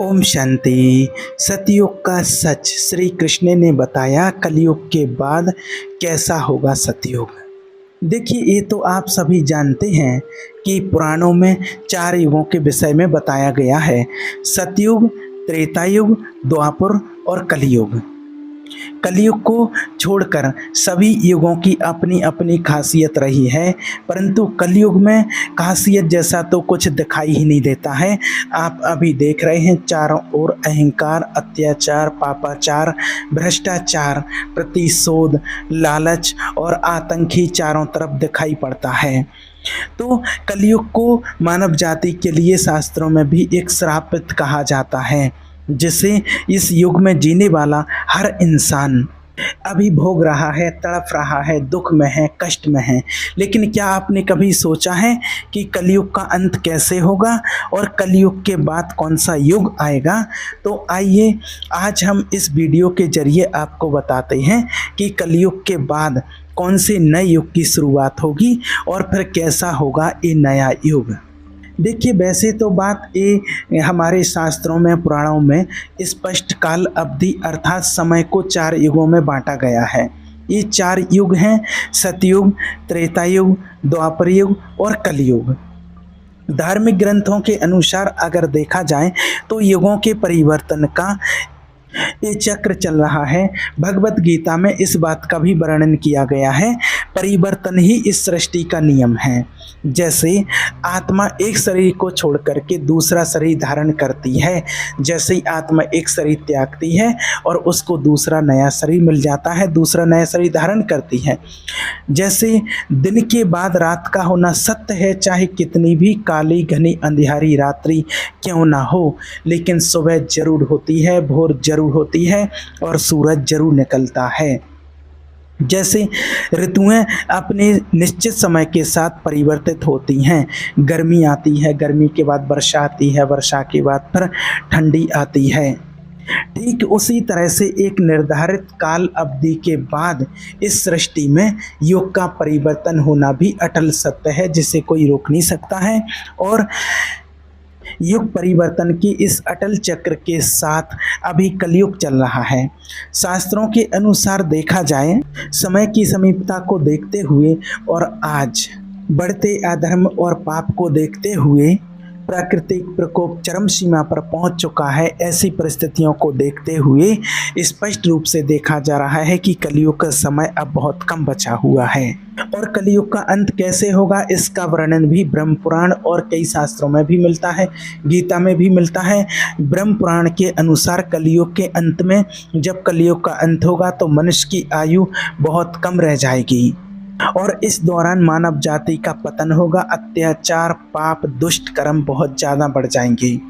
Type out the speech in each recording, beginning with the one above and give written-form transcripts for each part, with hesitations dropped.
ओम शांति। सतयुग का सच श्री कृष्ण ने बताया। कलयुग के बाद कैसा होगा सतयुग। देखिए, ये तो आप सभी जानते हैं कि पुराणों में 4 युगों के विषय में बताया गया है। सतयुग, त्रेता युग, द्वापर और कलयुग। कलयुग को छोड़कर सभी युगों की अपनी अपनी खासियत रही है, परंतु कलयुग में खासियत जैसा तो कुछ दिखाई ही नहीं देता है। आप अभी देख रहे हैं चारों ओर अहंकार, अत्याचार, पापाचार, भ्रष्टाचार, प्रतिशोध, लालच और आतंक ही चारों तरफ दिखाई पड़ता है। तो कलयुग को मानव जाति के लिए शास्त्रों में भी एक श्रापित कहा जाता है, जिसे इस युग में जीने वाला हर इंसान अभी भोग रहा है, तड़प रहा है, दुख में है, कष्ट में है। लेकिन क्या आपने कभी सोचा है कि कलयुग का अंत कैसे होगा और कलयुग के बाद कौन सा युग आएगा? तो आइए आज हम इस वीडियो के जरिए आपको बताते हैं कि कलयुग के बाद कौन से नए युग की शुरुआत होगी और फिर कैसा होगा ये नया युग। देखिए, वैसे तो बात ये हमारे शास्त्रों में, पुराणों में स्पष्ट काल अवधि अर्थात समय को 4 युगों में बांटा गया है। ये 4 युग हैं: सतयुग, त्रेता युग, द्वापर युग और कलयुग। धार्मिक ग्रंथों के अनुसार अगर देखा जाए तो युगों के परिवर्तन का ये चक्र चल रहा है। भगवत गीता में इस बात का भी वर्णन किया गया है। परिवर्तन ही इस सृष्टि का नियम है। जैसे आत्मा एक शरीर को छोड़ करके दूसरा शरीर धारण करती है, जैसे ही आत्मा एक शरीर त्यागती है और उसको दूसरा नया शरीर मिल जाता है, दूसरा नया शरीर धारण करती है। जैसे दिन के बाद रात का होना सत्य है, चाहे कितनी भी काली घनी अंधियारी रात्रि क्यों ना हो, लेकिन सुबह जरूर होती है, भोर जरूर होती है और सूरज जरूर निकलता है। जैसे ऋतुएं अपने निश्चित समय के साथ परिवर्तित होती हैं। गर्मी आती है, गर्मी के बाद वर्षा आती है, वर्षा के बाद फिर ठंडी आती है। ठीक उसी तरह से एक निर्धारित काल अवधि के बाद इस सृष्टि में युग का परिवर्तन होना भी अटल सत्य है, जिसे कोई रोक नहीं सकता है। और युग परिवर्तन की इस अटल चक्र के साथ अभी कलयुग चल रहा है। शास्त्रों के अनुसार देखा जाए, समय की समीपता को देखते हुए और आज बढ़ते अधर्म और पाप को देखते हुए प्राकृतिक प्रकोप चरम सीमा पर पहुंच चुका है। ऐसी परिस्थितियों को देखते हुए स्पष्ट रूप से देखा जा रहा है कि कलयुग का समय अब बहुत कम बचा हुआ है। और कलयुग का अंत कैसे होगा, इसका वर्णन भी ब्रह्म पुराण और कई शास्त्रों में भी मिलता है, गीता में भी मिलता है। ब्रह्म पुराण के अनुसार कलयुग के अंत में, जब कलयुग का अंत होगा तो मनुष्य की आयु बहुत कम रह जाएगी और इस दौरान मानव जाति का पतन होगा। अत्याचार, पाप, दुष्ट कर्म बहुत ज़्यादा बढ़ जाएंगे।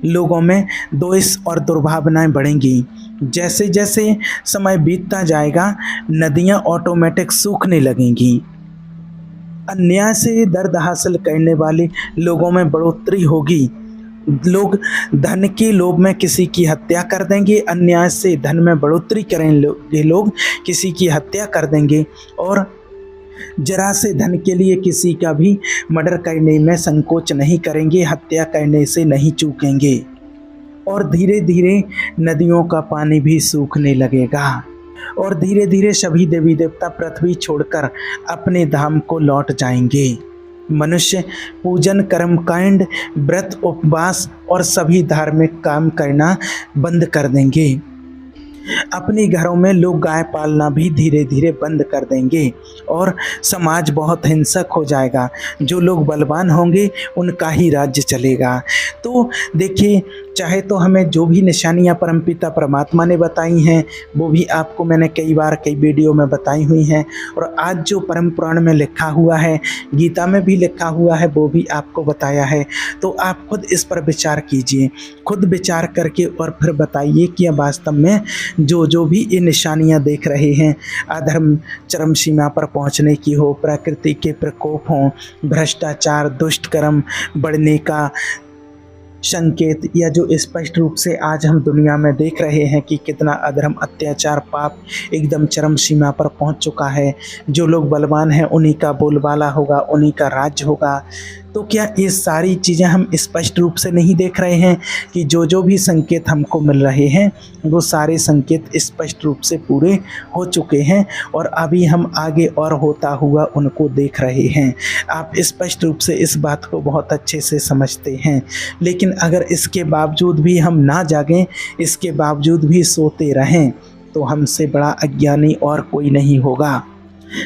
लोगों में द्वेष और दुर्भावनाएं बढ़ेंगी। जैसे जैसे समय बीतता जाएगा, नदियां ऑटोमेटिक सूखने लगेंगी। अन्याय से दर्द हासिल करने वाले लोगों में बढ़ोतरी होगी। लोग धन के लोभ में किसी की हत्या कर देंगे, अन्याय से धन में बढ़ोतरी करेंगे, लोग किसी की हत्या कर देंगे और जरा से धन के लिए किसी का भी मर्डर करने में संकोच नहीं करेंगे, हत्या करने से नहीं चूकेंगे। और धीरे धीरे नदियों का पानी भी सूखने लगेगा और धीरे धीरे सभी देवी देवता पृथ्वी छोड़कर अपने धाम को लौट जाएंगे। मनुष्य पूजन, कर्मकांड, व्रत, उपवास और सभी धार्मिक काम करना बंद कर देंगे। अपने घरों में लोग गाय पालना भी धीरे धीरे बंद कर देंगे और समाज बहुत हिंसक हो जाएगा। जो लोग बलवान होंगे उनका ही राज्य चलेगा। तो देखिए, चाहे तो हमें जो भी निशानियां परमपिता परमात्मा ने बताई हैं वो भी आपको मैंने कई बार कई वीडियो में बताई हुई हैं, और आज जो परम पुराण में लिखा हुआ है, गीता में भी लिखा हुआ है, वो भी आपको बताया है। तो आप खुद इस पर विचार कीजिए, खुद विचार करके और फिर बताइए कि वास्तव में जो भी ये निशानियां देख रहे हैं, अधर्म चरम सीमा पर पहुंचने की हो, प्रकृति के प्रकोप हों, भ्रष्टाचार, दुष्ट कर्म बढ़ने का संकेत, या जो स्पष्ट रूप से आज हम दुनिया में देख रहे हैं कि कितना अधर्म, अत्याचार, पाप एकदम चरम सीमा पर पहुंच चुका है। जो लोग बलवान हैं उन्हीं का बोलबाला होगा, उन्हीं का राज्य होगा। तो क्या ये सारी चीज़ें हम स्पष्ट रूप से नहीं देख रहे हैं कि जो जो भी संकेत हमको मिल रहे हैं वो सारे संकेत स्पष्ट रूप से पूरे हो चुके हैं और अभी हम आगे और होता हुआ उनको देख रहे हैं। आप स्पष्ट रूप से इस बात को बहुत अच्छे से समझते हैं। लेकिन अगर इसके बावजूद भी हम ना जागें, इसके बावजूद भी सोते रहें, तो हमसे बड़ा अज्ञानी और कोई नहीं होगा।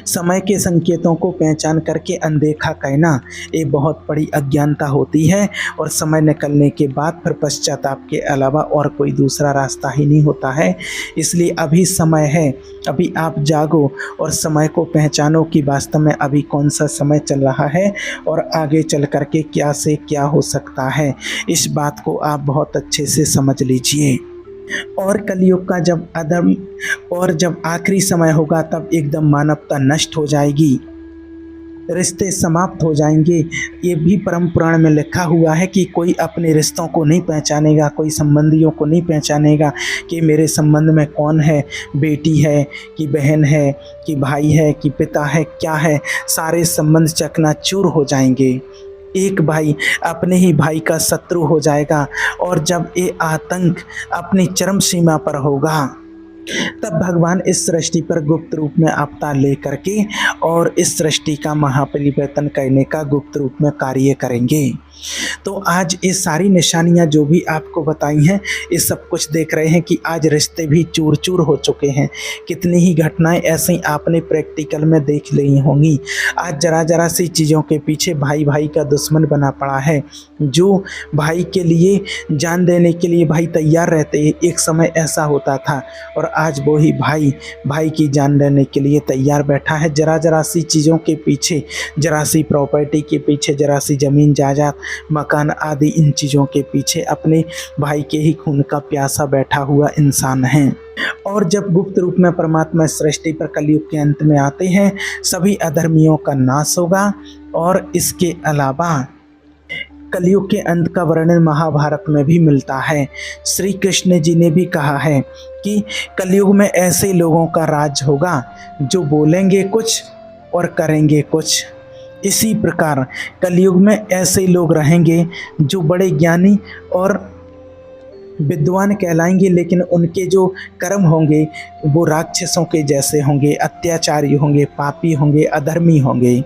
समय के संकेतों को पहचान करके अनदेखा कहना ये बहुत बड़ी अज्ञानता होती है और समय निकलने के बाद फिर पश्चाताप के अलावा और कोई दूसरा रास्ता ही नहीं होता है। इसलिए अभी समय है, अभी आप जागो और समय को पहचानो कि वास्तव में अभी कौन सा समय चल रहा है और आगे चल करके क्या से क्या हो सकता है। इस बात को आप बहुत अच्छे से समझ लीजिए। और कलयुग का जब अधर्म और जब आखिरी समय होगा तब एकदम मानवता नष्ट हो जाएगी, रिश्ते समाप्त हो जाएंगे। ये भी परम पुराण में लिखा हुआ है कि कोई अपने रिश्तों को नहीं पहचानेगा, कोई संबंधियों को नहीं पहचानेगा कि मेरे संबंध में कौन है, बेटी है कि बहन है कि भाई है कि पिता है, क्या है। सारे संबंध चकनाचूर हो जाएंगे। एक भाई अपने ही भाई का शत्रु हो जाएगा और जब ये आतंक अपनी चरम सीमा पर होगा तब भगवान इस सृष्टि पर गुप्त रूप में अवतार ले करके और इस सृष्टि का महापरिवर्तन करने का गुप्त रूप में कार्य करेंगे। तो आज ये सारी निशानियां जो भी आपको बताई हैं, ये सब कुछ देख रहे हैं कि आज रिश्ते भी चूर चूर हो चुके हैं। कितनी ही घटनाएं ऐसी आपने प्रैक्टिकल में देख ली होंगी। आज जरा जरा सी चीज़ों के पीछे भाई भाई का दुश्मन बना पड़ा है। जो भाई के लिए जान देने के लिए भाई तैयार रहते, एक समय ऐसा होता था और आज वो ही भाई भाई की जान देने के लिए तैयार बैठा है। जरा जरा सी चीज़ों के पीछे, जरा सी प्रॉपर्टी के पीछे, जरा सी ज़मीन जायदाद मकान आदि, इन चीज़ों के पीछे अपने भाई के ही खून का प्यासा बैठा हुआ इंसान है। और जब गुप्त रूप में परमात्मा सृष्टि पर कलयुग के अंत में आते हैं, सभी अधर्मियों का नाश होगा। और इसके अलावा कलयुग के अंत का वर्णन महाभारत में भी मिलता है। श्री कृष्ण जी ने भी कहा है कि कलयुग में ऐसे लोगों का राज होगा जो बोलेंगे कुछ और करेंगे कुछ। इसी प्रकार कलयुग में ऐसे लोग रहेंगे जो बड़े ज्ञानी और विद्वान कहलाएंगे, लेकिन उनके जो कर्म होंगे वो राक्षसों के जैसे होंगे, अत्याचारी होंगे, पापी होंगे, अधर्मी होंगे।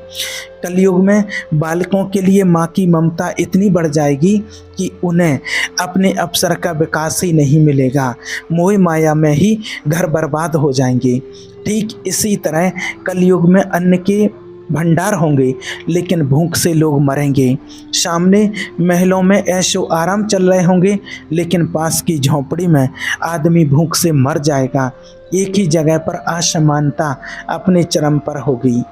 कलयुग में बालकों के लिए माँ की ममता इतनी बढ़ जाएगी कि उन्हें अपने अवसर का विकास ही नहीं मिलेगा, मोह माया में ही घर बर्बाद हो जाएंगे। ठीक इसी तरह कलयुग में अन्न के भंडार होंगे लेकिन भूख से लोग मरेंगे। सामने महलों में ऐशो आराम चल रहे होंगे लेकिन पास की झोंपड़ी में आदमी भूख से मर जाएगा। एक ही जगह पर असमानता अपने चरम पर होगी।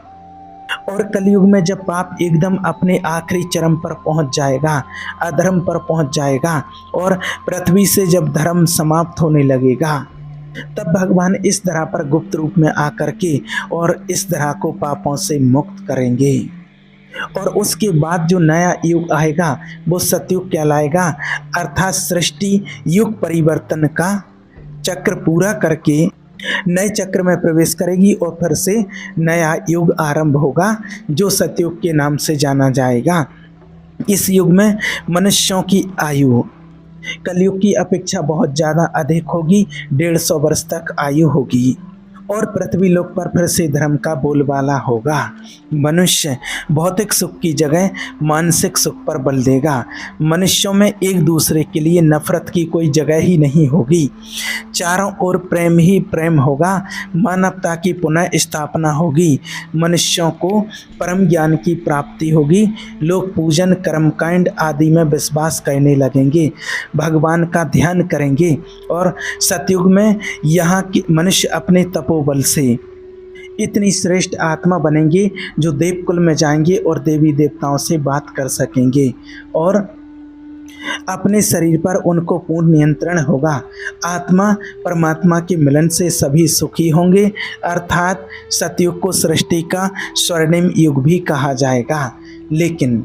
और कलयुग में जब पाप एकदम अपने आखिरी चरम पर पहुंच जाएगा, अधर्म पर पहुंच जाएगा और पृथ्वी से जब धर्म समाप्त होने लगेगा, तब भगवान इस धरा पर गुप्त रूप में आकर के और इस धरा को पापों से मुक्त करेंगे। और उसके बाद जो नया युग आएगा वो सतयुग कहलाएगा, अर्थात सृष्टि युग परिवर्तन का चक्र पूरा करके नए चक्र में प्रवेश करेगी और फिर से नया युग आरंभ होगा जो सतयुग के नाम से जाना जाएगा। इस युग में मनुष्यों की आयु कलयुग की अपेक्षा बहुत ज़्यादा अधिक होगी, 150 वर्ष तक आयु होगी और पृथ्वी लोक पर फिर से धर्म का बोलबाला होगा। मनुष्य भौतिक सुख की जगह मानसिक सुख पर बल देगा। मनुष्यों में एक दूसरे के लिए नफरत की कोई जगह ही नहीं होगी। चारों ओर प्रेम ही प्रेम होगा। मानवता की पुनः स्थापना होगी। मनुष्यों को परम ज्ञान की प्राप्ति होगी। लोग पूजन कर्मकांड आदि में विश्वास करने लगेंगे, भगवान का ध्यान करेंगे और सतयुग में यहाँ के मनुष्य अपने तपोबल से इतनी श्रेष्ठ आत्मा बनेंगे जो देवकुल में जाएंगे और देवी देवताओं से बात कर सकेंगे और अपने शरीर पर उनको पूर्ण नियंत्रण होगा। आत्मा परमात्मा के मिलन से सभी सुखी होंगे, अर्थात सतयुग को सृष्टि का स्वर्णिम युग भी कहा जाएगा। लेकिन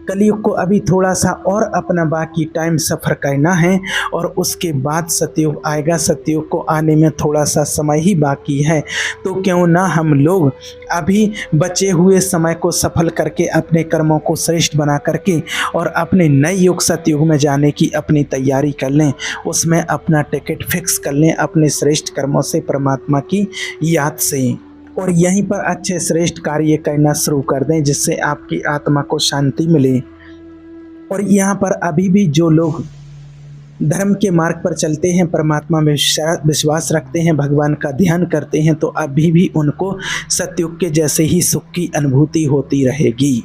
कलयुग को अभी थोड़ा सा और अपना बाकी टाइम सफ़र करना है और उसके बाद सतयुग आएगा। सतयुग को आने में थोड़ा सा समय ही बाकी है, तो क्यों ना हम लोग अभी बचे हुए समय को सफल करके अपने कर्मों को श्रेष्ठ बना करके और अपने नए युग सतयुग में जाने की अपनी तैयारी कर लें, उसमें अपना टिकट फिक्स कर लें अपने श्रेष्ठ कर्मों से, परमात्मा की याद से, और यहीं पर अच्छे श्रेष्ठ कार्य करना शुरू कर दें जिससे आपकी आत्मा को शांति मिले। और यहाँ पर अभी भी जो लोग धर्म के मार्ग पर चलते हैं, परमात्मा में विश्वास रखते हैं, भगवान का ध्यान करते हैं, तो अभी भी उनको सतयुग के जैसे ही सुख की अनुभूति होती रहेगी।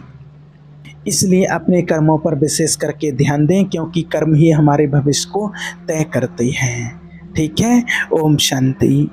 इसलिए अपने कर्मों पर विशेष करके ध्यान दें, क्योंकि कर्म ही हमारे भविष्य को तय करते हैं। ठीक है। ओम शांति।